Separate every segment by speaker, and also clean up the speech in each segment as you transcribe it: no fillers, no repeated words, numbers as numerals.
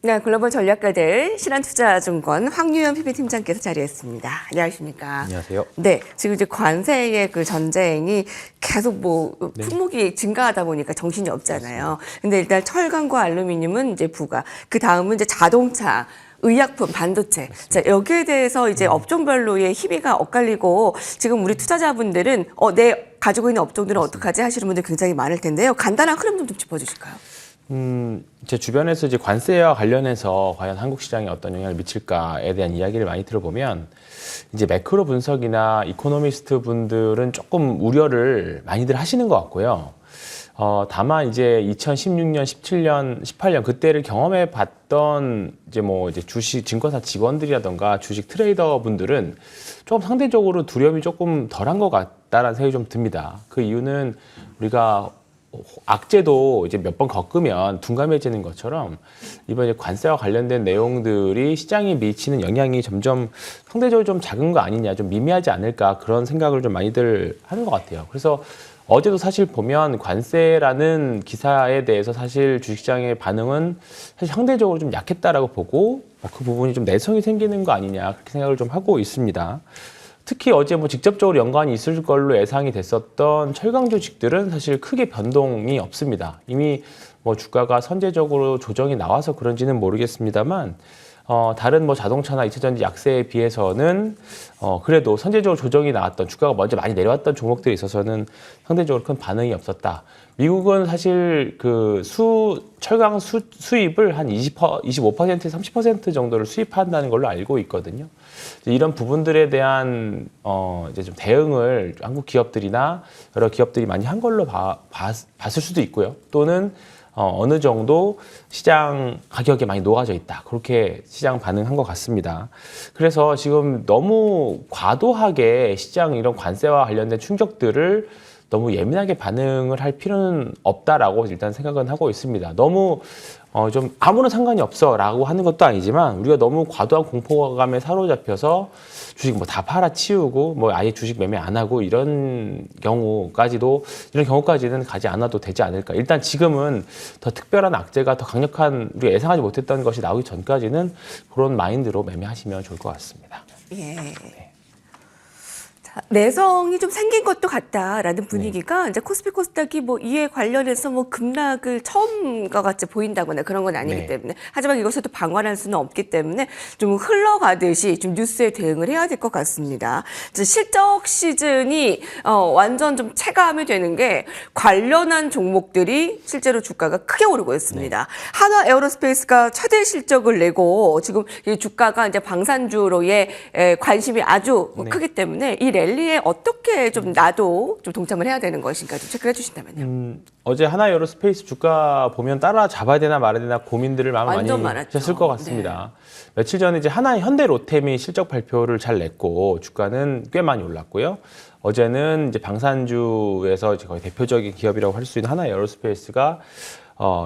Speaker 1: 네, 글로벌 전략가들 신한투자증권 황유연 PB팀장께서 자리했습니다. 안녕하십니까?
Speaker 2: 안녕하세요.
Speaker 1: 네, 지금 이제 관세의 그 전쟁이 계속 품목이 증가하다 보니까 정신이 없잖아요. 근데 일단 철강과 알루미늄은 이제 부가, 그 다음은 이제 자동차, 의약품, 반도체. 자, 여기에 대해서 이제 업종별로의 희비가 엇갈리고 지금 우리 투자자분들은 내 가지고 있는 업종들은 어떡하지 하시는 분들 굉장히 많을 텐데요. 간단한 흐름 좀 짚어주실까요?
Speaker 2: 제 주변에서 이제 관세와 관련해서 과연 한국 시장에 어떤 영향을 미칠까에 대한 이야기를 많이 들어보면 이제 매크로 분석이나 이코노미스트 분들은 조금 우려를 많이들 하시는 것 같고요. 다만 이제 2016년, 17년, 18년 그때를 경험해 봤던 이제 주식 증권사 직원들이라던가 주식 트레이더 분들은 조금 상대적으로 두려움이 조금 덜한 것 같다라는 생각이 좀 듭니다. 그 이유는 우리가 악재도 이제 몇 번 겪으면 둔감해지는 것처럼 이번 관세와 관련된 내용들이 시장에 미치는 영향이 점점 상대적으로 좀 작은 거 아니냐, 좀 미미하지 않을까 그런 생각을 좀 많이들 하는 것 같아요. 그래서 어제도 사실 보면 관세라는 기사에 대해서 사실 주식시장의 반응은 사실 상대적으로 좀 약했다라고 보고 그 부분이 좀 내성이 생기는 거 아니냐 그렇게 생각을 좀 하고 있습니다. 특히 어제 직접적으로 연관이 있을 걸로 예상이 됐었던 철강 주식들은 사실 크게 변동이 없습니다. 이미 주가가 선제적으로 조정이 나와서 그런지는 모르겠습니다만 다른 자동차나 2차전지 약세에 비해서는 그래도 선제적으로 조정이 나왔던 주가가 먼저 많이 내려왔던 종목들에 있어서는 상대적으로 큰 반응이 없었다. 미국은 사실 그 철강 수입을 한 25%에서 30% 정도를 수입한다는 걸로 알고 있거든요. 이런 부분들에 대한 이제 좀 대응을 한국 기업들이나 여러 기업들이 많이 한 걸로 봤을 수도 있고요. 또는 어느 정도 시장 가격에 많이 녹아져 있다. 그렇게 시장 반응한 것 같습니다. 그래서 지금 너무 과도하게 시장 이런 관세와 관련된 충격들을 너무 예민하게 반응을 할 필요는 없다라고 일단 생각은 하고 있습니다. 너무 좀 아무런 상관이 없어라고 하는 것도 아니지만 우리가 너무 과도한 공포감에 사로잡혀서 주식 다 팔아치우고 아예 주식 매매 안 하고 이런 경우까지는 가지 않아도 되지 않을까. 일단 지금은 더 특별한 악재가 더 강력한 우리가 예상하지 못했던 것이 나오기 전까지는 그런 마인드로 매매하시면 좋을 것 같습니다.
Speaker 1: 예.
Speaker 2: 네.
Speaker 1: 내성이 좀 생긴 것도 같다라는 분위기가 이제 코스피 코스닥이 이에 관련해서 급락을 처음과 같이 보인다거나 그런 건 아니기 때문에 하지만 이것을 또 방관할 수는 없기 때문에 좀 흘러가듯이 좀 뉴스에 대응을 해야 될 것 같습니다. 실적 시즌이 완전 좀 체감이 되는 게 관련한 종목들이 실제로 주가가 크게 오르고 있습니다. 한화 에어로스페이스가 최대 실적을 내고 지금 이 주가가 이제 방산주로의 관심이 아주 크기 때문에 이 랠리에 어떻게 좀 나도 좀 동참을 해야 되는 것인가 좀 체크해 주신다면요.
Speaker 2: 어제 하나 에어로스페이스 주가 보면 따라 잡아야 되나 말아야 되나 고민들을 많이 하셨을 것 같습니다. 네. 며칠 전에 이제 하나 현대로템이 실적 발표를 잘 냈고 주가는 꽤 많이 올랐고요. 어제는 이제 방산주에서 이제 거의 대표적인 기업이라고 할 수 있는 하나 에어로스페이스가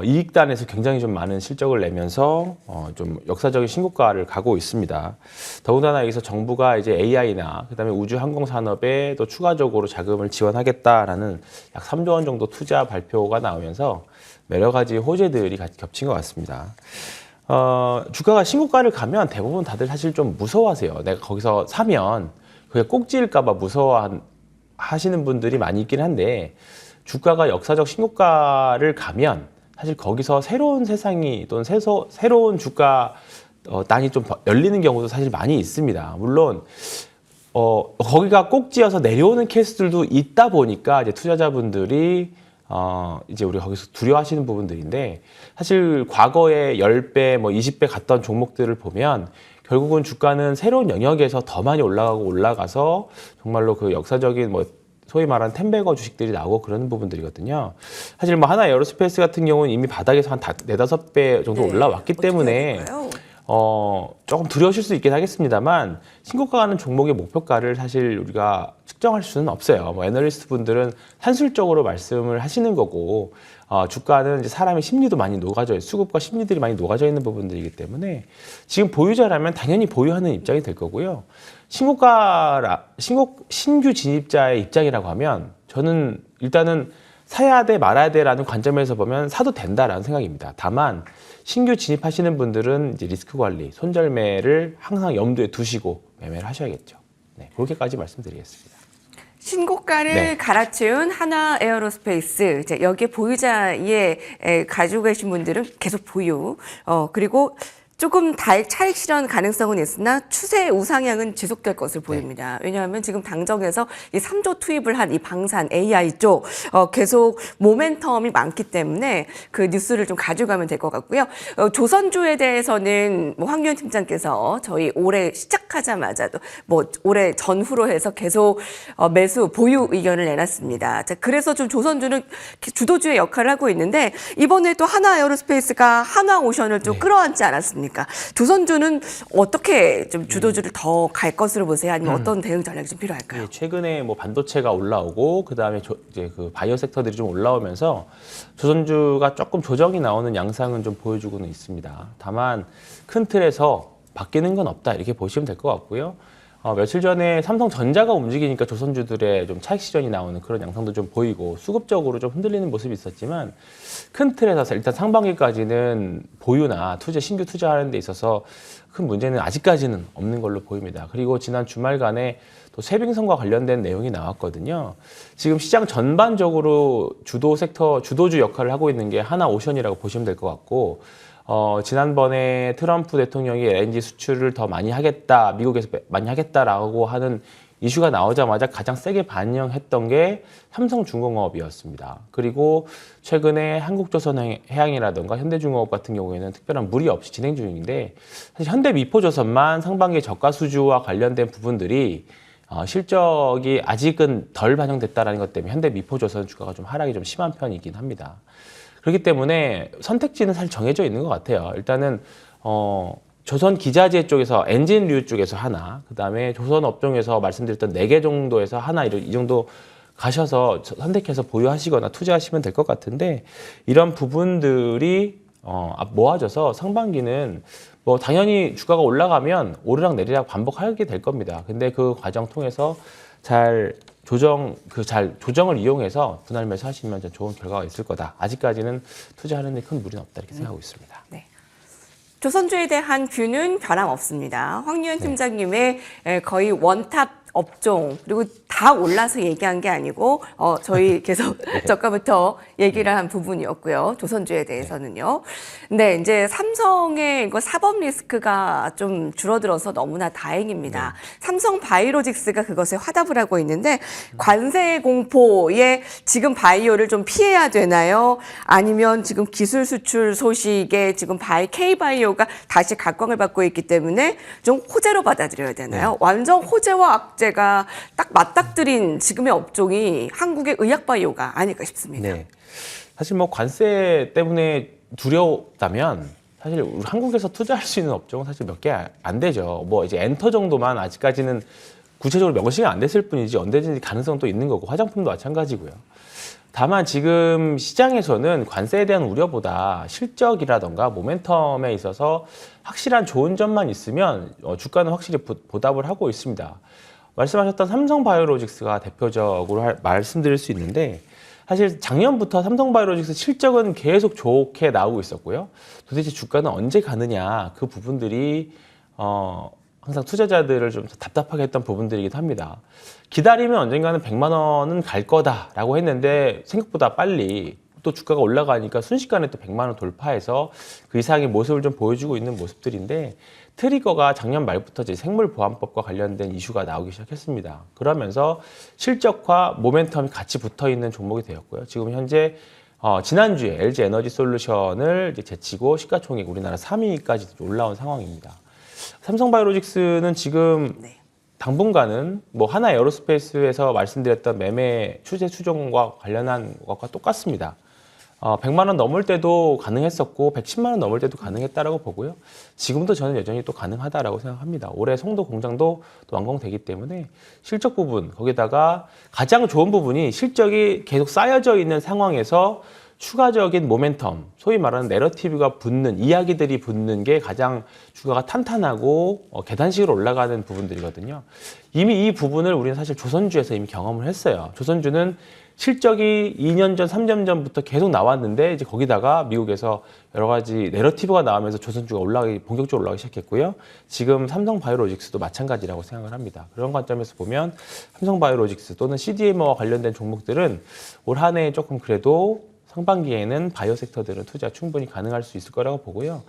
Speaker 2: 이익단에서 굉장히 좀 많은 실적을 내면서 좀 역사적인 신고가를 가고 있습니다. 더군다나 여기서 정부가 이제 AI나 그다음에 우주 항공 산업에 또 추가적으로 자금을 지원하겠다라는 약 3조 원 정도 투자 발표가 나오면서 여러 가지 호재들이 같이 겹친 것 같습니다. 주가가 신고가를 가면 대부분 다들 사실 좀 무서워하세요. 내가 거기서 사면 그게 꼭지일까 봐 무서워하시는 분들이 많이 있긴 한데 주가가 역사적 신고가를 가면 사실 거기서 새로운 세상이 또는 새로운 주가 땅이 좀 열리는 경우도 사실 많이 있습니다. 물론 거기가 꼭지여서 내려오는 케이스들도 있다 보니까 이제 투자자분들이 이제 우리 거기서 두려워하시는 부분들인데 사실 과거에 10배, 20배 갔던 종목들을 보면 결국은 주가는 새로운 영역에서 더 많이 올라가서 정말로 그 역사적인 소위 말하는 텐베거 주식들이 나오고 그런 부분들이거든요. 사실 하나 에어로스페이스 같은 경우는 이미 바닥에서 한 4-5배 정도 올라왔기 때문에 조금 두려우실 수 있긴 하겠습니다만 신고가 가는 종목의 목표가를 사실 우리가 측정할 수는 없어요. 애널리스트 분들은 산술적으로 말씀을 하시는 거고 주가는 이제 사람의 심리도 많이 수급과 심리들이 많이 녹아져 있는 부분들이기 때문에 지금 보유자라면 당연히 보유하는 입장이 될 거고요. 신규 진입자의 입장이라고 하면 저는 일단은 사야 돼 말아야 돼라는 관점에서 보면 사도 된다라는 생각입니다. 다만 신규 진입하시는 분들은 이제 리스크 관리, 손절매를 항상 염두에 두시고 매매를 하셔야겠죠. 네, 그렇게까지 말씀드리겠습니다.
Speaker 1: 신고가를
Speaker 2: 네.
Speaker 1: 갈아치운 하나 에어로스페이스, 이제 여기에 보유자에 가지고 계신 분들은 계속 보유. 그리고 조금 차익 실현 가능성은 있으나 추세 우상향은 지속될 것을 보입니다. 왜냐하면 지금 당정에서 이 3조 투입을 한 이 방산 AI 쪽 계속 모멘텀이 많기 때문에 그 뉴스를 좀 가져가면 될 것 같고요. 조선주에 대해서는 뭐 황교안 팀장께서 저희 올해 시작하자마자도 뭐 올해 전후로 해서 계속 매수 보유 의견을 내놨습니다. 자, 그래서 좀 조선주는 주도주의 역할을 하고 있는데 이번에 또 하나 에어로스페이스가 하나오션을 좀 끌어안지 않았습니까? 조선주는 어떻게 좀 주도주를 더 갈 것으로 보세요? 아니면 어떤 대응 전략이 좀 필요할까요?
Speaker 2: 예, 최근에 뭐 반도체가 올라오고 그다음에 이제 그 바이오 섹터들이 좀 올라오면서 조선주가 조금 조정이 나오는 양상은 좀 보여주고는 있습니다. 다만 큰 틀에서 바뀌는 건 없다 이렇게 보시면 될 것 같고요. 며칠 전에 삼성전자가 움직이니까 조선주들의 좀 차익 실현이 나오는 그런 양상도 좀 보이고 수급적으로 좀 흔들리는 모습이 있었지만 큰 틀에서 일단 상반기까지는 보유나 신규 투자하는 데 있어서 큰 문제는 아직까지는 없는 걸로 보입니다. 그리고 지난 주말간에 또 세빙선과 관련된 내용이 나왔거든요. 지금 시장 전반적으로 주도주 역할을 하고 있는 게 하나오션이라고 보시면 될 것 같고 지난번에 트럼프 대통령이 LNG 수출을 더 많이 하겠다, 미국에서 많이 하겠다라고 하는 이슈가 나오자마자 가장 세게 반영했던 게 삼성중공업이었습니다. 그리고 최근에 한국조선해양이라든가 현대중공업 같은 경우에는 특별한 무리 없이 진행 중인데 사실 현대미포조선만 상반기 저가 수주와 관련된 부분들이 실적이 아직은 덜 반영됐다는 것 때문에 현대미포조선 주가가 좀 하락이 좀 심한 편이긴 합니다. 그렇기 때문에 선택지는 사실 정해져 있는 것 같아요. 일단은 조선 기자재 쪽에서 엔진류 쪽에서 하나, 그다음에 조선 업종에서 말씀드렸던 4개 정도에서 하나 이 정도 가셔서 선택해서 보유하시거나 투자하시면 될 것 같은데 이런 부분들이 모아져서 상반기는 뭐 당연히 주가가 올라가면 오르락 내리락 반복하게 될 겁니다. 근데 그 과정 통해서 잘 조정을 이용해서 분할 매수하시면 좋은 결과가 있을 거다. 아직까지는 투자하는 데 큰 무리는 없다 이렇게 생각하고 있습니다.
Speaker 1: 네. 조선주에 대한 뷰는 변함없습니다. 황유현 팀장님의 거의 원탑 업종 그리고 다 올라서 얘기한 게 아니고 저희 계속 저가부터 얘기를 한 부분이었고요. 조선주에 대해서는요. 근데 이제 삼성의 이거 사법 리스크가 좀 줄어들어서 너무나 다행입니다. 삼성 바이오로직스가 그것에 화답을 하고 있는데 관세 공포에 지금 바이오를 좀 피해야 되나요? 아니면 지금 기술 수출 소식에 지금 K바이오가 다시 각광을 받고 있기 때문에 좀 호재로 받아들여야 되나요? 완전 호재와 악재가 딱 맞닥뜨린 지금의 업종이 한국의 의약바이오가 아닐까 싶습니다.
Speaker 2: 네. 사실 뭐 관세 때문에 두려웠다면 사실 우리 한국에서 투자할 수 있는 업종은 사실 몇 개 안 되죠. 뭐 이제 엔터 정도만 아직까지는 구체적으로 명시가 안 됐을 뿐이지 언제든지 가능성은 또 있는 거고 화장품도 마찬가지고요. 다만 지금 시장에서는 관세에 대한 우려보다 실적이라던가 모멘텀에 있어서 확실한 좋은 점만 있으면 주가는 확실히 보답을 하고 있습니다. 말씀하셨던 삼성바이오로직스가 대표적으로 말씀드릴 수 있는데 사실 작년부터 삼성바이오로직스 실적은 계속 좋게 나오고 있었고요. 도대체 주가는 언제 가느냐 그 부분들이 항상 투자자들을 좀 답답하게 했던 부분들이기도 합니다. 기다리면 언젠가는 100만 원은 갈 거다라고 했는데 생각보다 빨리 또 주가가 올라가니까 순식간에 또 100만 원 돌파해서 그 이상의 모습을 좀 보여주고 있는 모습들인데 트리거가 작년 말부터 이제 생물보안법과 관련된 이슈가 나오기 시작했습니다. 그러면서 실적과 모멘텀이 같이 붙어 있는 종목이 되었고요. 지금 현재 지난주에 LG 에너지 솔루션을 이제 제치고 시가총액 우리나라 3위까지 올라온 상황입니다. 삼성바이오로직스는 지금 당분간은 뭐 하나 에어로스페이스에서 말씀드렸던 매매 추세 추종과 관련한 것과 똑같습니다. 100만 원 넘을 때도 가능했었고 110만 원 넘을 때도 가능했다라고 보고요. 지금도 저는 여전히 또 가능하다라고 생각합니다. 올해 송도 공장도 또 완공되기 때문에 실적 부분 거기다가 가장 좋은 부분이 실적이 계속 쌓여져 있는 상황에서 추가적인 모멘텀, 소위 말하는 내러티브가 붙는, 이야기들이 붙는 게 가장 주가가 탄탄하고 계단식으로 올라가는 부분들이거든요. 이미 이 부분을 우리는 사실 조선주에서 이미 경험을 했어요. 조선주는 실적이 2년 전, 3년 전부터 계속 나왔는데 이제 거기다가 미국에서 여러 가지 내러티브가 나오면서 조선주가 본격적으로 올라가기 시작했고요. 지금 삼성바이오로직스도 마찬가지라고 생각을 합니다. 그런 관점에서 보면 삼성바이오로직스 또는 CDMO와 관련된 종목들은 올 한 해 조금 그래도 상반기에는 바이오 섹터들은 투자 충분히 가능할 수 있을 거라고 보고요.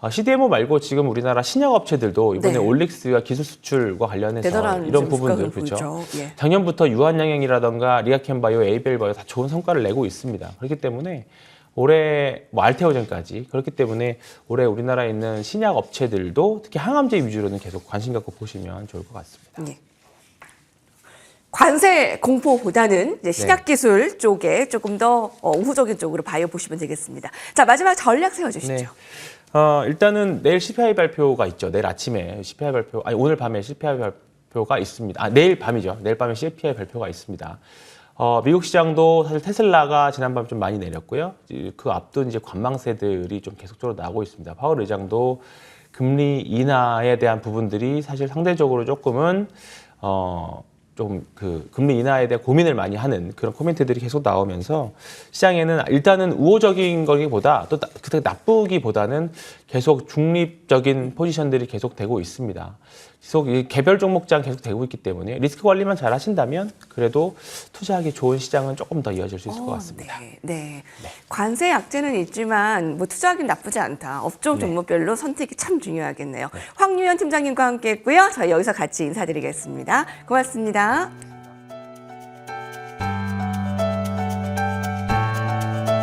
Speaker 2: CDMO 말고 지금 우리나라 신약 업체들도 이번에
Speaker 1: 네.
Speaker 2: 올릭스가 기술 수출과 관련해서
Speaker 1: 대단한
Speaker 2: 이런
Speaker 1: 지금
Speaker 2: 부분들
Speaker 1: 수익을
Speaker 2: 그렇죠.
Speaker 1: 보이죠. 예.
Speaker 2: 작년부터 유한양행이라던가 리아켄바이오, 에이벨바이오 다 좋은 성과를 내고 있습니다. 그렇기 때문에 올해 알테오젠까지 그렇기 때문에 올해 우리나라에 있는 신약 업체들도 특히 항암제 위주로는 계속 관심 갖고 보시면 좋을 것 같습니다.
Speaker 1: 예. 관세 공포보다는 이제 신약기술 쪽에 조금 더 우호적인 쪽으로 바이오 보시면 되겠습니다. 자, 마지막 전략 세워주시죠.
Speaker 2: 네. 일단은 내일 CPI 발표가 있죠. 내일 아침에 CPI 발표, 아니 오늘 밤에 CPI 발표가 있습니다. 내일 밤이죠. 내일 밤에 CPI 발표가 있습니다. 미국 시장도 사실 테슬라가 지난밤 좀 많이 내렸고요. 그 앞둔 이제 관망세들이 좀 계속적으로 나오고 있습니다. 파월 의장도 금리 인하에 대한 부분들이 사실 상대적으로 조금은 좀 그 금리 인하에 대한 고민을 많이 하는 그런 코멘트들이 계속 나오면서 시장에는 일단은 우호적인 거기보다 또 그렇게 나쁘기보다는 계속 중립적인 포지션들이 계속 되고 있습니다. 계속 개별 종목장 계속 되고 있기 때문에 리스크 관리만 잘 하신다면 그래도 투자하기 좋은 시장은 조금 더 이어질 수 있을 것 같습니다.
Speaker 1: 네. 관세 약제는 있지만 뭐 투자하기는 나쁘지 않다. 업종 종목별로 선택이 참 중요하겠네요. 황유연 팀장님과 함께했고요. 저희 여기서 같이 인사드리겠습니다. 고맙습니다.